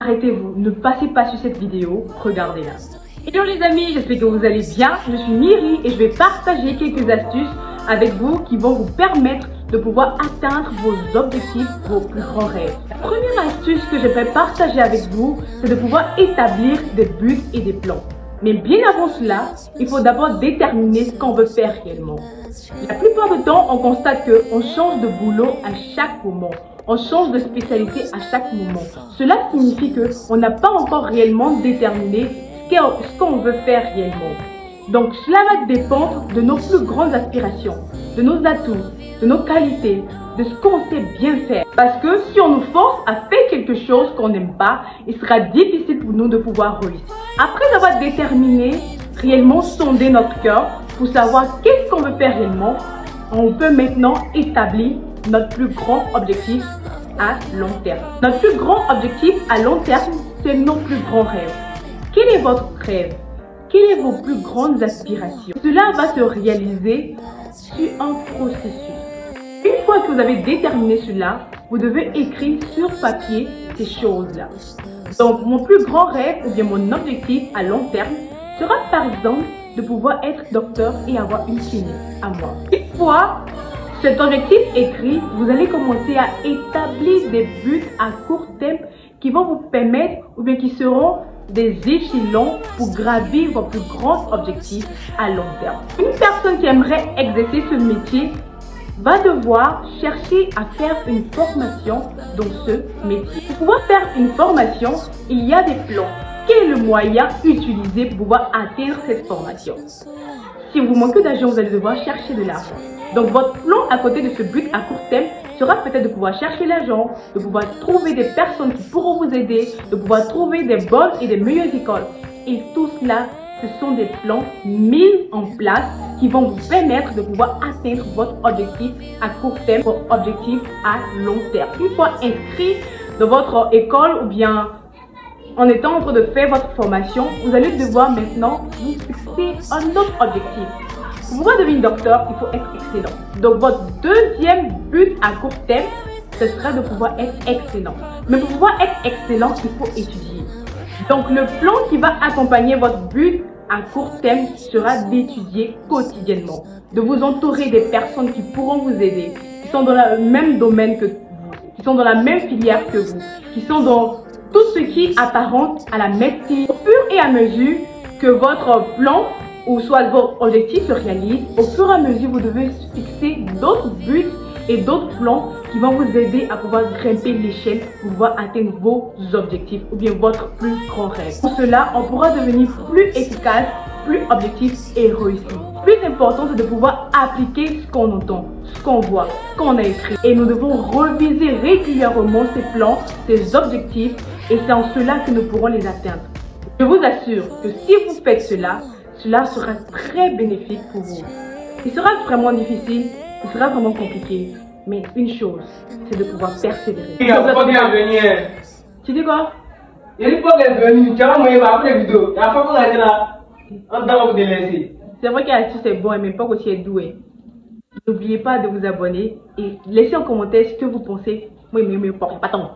Arrêtez-vous, ne passez pas sur cette vidéo, regardez-la. Hello les amis, j'espère que vous allez bien. Je suis Myri et je vais partager quelques astuces avec vous qui vont vous permettre de pouvoir atteindre vos objectifs, vos plus grands rêves. La première astuce que je vais partager avec vous, c'est de pouvoir établir des buts et des plans. Mais bien avant cela, il faut d'abord déterminer ce qu'on veut faire réellement. La plupart du temps, on constate qu'on change de boulot à chaque moment. On change de spécialité à chaque moment. Cela signifie qu'on n'a pas encore réellement déterminé ce qu'on veut faire réellement. Donc cela va dépendre de nos plus grandes aspirations, de nos atouts, de nos qualités, de ce qu'on sait bien faire. Parce que si on nous force à faire quelque chose qu'on n'aime pas, il sera difficile pour nous de pouvoir réussir. Après avoir déterminé, réellement sonder notre cœur pour savoir qu'est-ce qu'on veut faire réellement, on peut maintenant établir notre plus grand objectif à long terme. Notre plus grand objectif à long terme, c'est nos plus grands rêves. Quel est votre rêve? Quelles sont vos plus grandes aspirations? Cela va se réaliser sur un processus. Une fois que vous avez déterminé cela, vous devez écrire sur papier ces choses-là. Donc, mon plus grand rêve ou bien mon objectif à long terme sera par exemple de pouvoir être docteur et avoir une clinique à moi. Une fois cet objectif écrit, vous allez commencer à établir des buts à court terme qui vont vous permettre ou bien qui seront des échelons pour gravir vos plus grands objectifs à long terme. Une personne qui aimerait exercer ce métier va devoir chercher à faire une formation dans ce métier. Pour pouvoir faire une formation, il y a des plans. Quel est le moyen utilisé pour pouvoir atteindre cette formation? Si vous manquez d'argent, vous allez devoir chercher de l'argent. Donc votre plan à côté de ce but à court terme sera peut-être de pouvoir chercher l'argent, de pouvoir trouver des personnes qui pourront vous aider, de pouvoir trouver des bonnes et des meilleures écoles. Et tout cela, ce sont des plans mis en place qui vont vous permettre de pouvoir atteindre votre objectif à court terme, votre objectif à long terme. Une fois inscrit dans votre école ou bien en étant en train de faire votre formation, vous allez devoir maintenant vous fixer un autre objectif. Pour pouvoir devenir docteur, il faut être excellent. Donc votre deuxième but à court terme, ce sera de pouvoir être excellent. Mais pour pouvoir être excellent, il faut étudier. Donc le plan qui va accompagner votre but à court terme sera d'étudier quotidiennement, de vous entourer des personnes qui pourront vous aider, qui sont dans le même domaine que vous, qui sont dans la même filière que vous, qui sont dans tout ce qui apparente à la médecine. Au fur et à mesure que votre plan ou soit votre objectif se réalise, au fur et à mesure vous devez fixer d'autres buts et d'autres plans qui vont vous aider à pouvoir grimper l'échelle pour pouvoir atteindre vos objectifs ou bien votre plus grand rêve. Pour cela, on pourra devenir plus efficace, plus objectif et réussi. Plus important, c'est de pouvoir appliquer ce qu'on entend, ce qu'on voit, ce qu'on a écrit. Et nous devons reviser régulièrement ces plans, ces objectifs, et c'est en cela que nous pourrons les atteindre. Je vous assure que si vous faites cela, cela sera très bénéfique pour vous. Il sera vraiment difficile, il sera vraiment compliqué, mais une chose, c'est de pouvoir persévérer. Il faut bien venir. Tu dis quoi? Il faut bien venir. Tu vas me voir après la vidéo. Il faut qu'on aille là. On doit vous délaisser. C'est vrai qu'Astuce est bon, mais pas aussi est doué. N'oubliez pas de vous abonner et laissez en commentaire ce que vous pensez. Moi, pas tant.